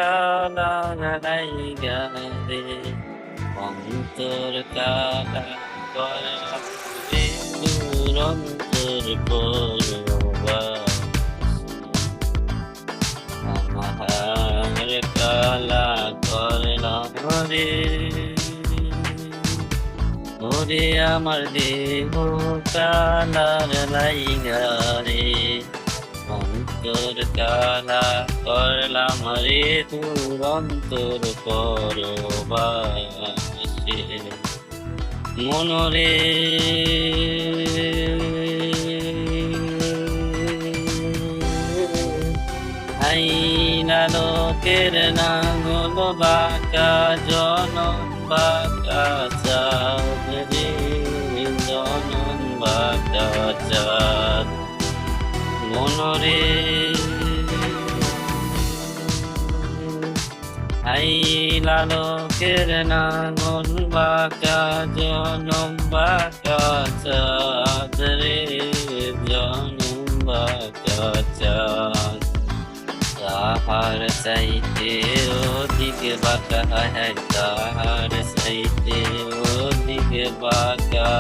কালা লাইগা রে অন্তর কালা করা রে দুরন্তর আমার কালা করলাম রে ওরে আমার দেহ কালার লাইগা রে অন্তর কালা করলাম রে দুরন্তর পরবাসে মনরে আইনা লোকের নাঙল বাঁকা জনম বাঁকা চাঁদ রে জনম বাঁকা চাঁদ মনরে আইলা লোকের নাঙল বাঁকা জনম বাঁকা চাঁদ রে জনম বাঁকা চাঁদ তাহার চাইতে অধিক বাঁকা তাহার চাইতে অধিক বাঁকা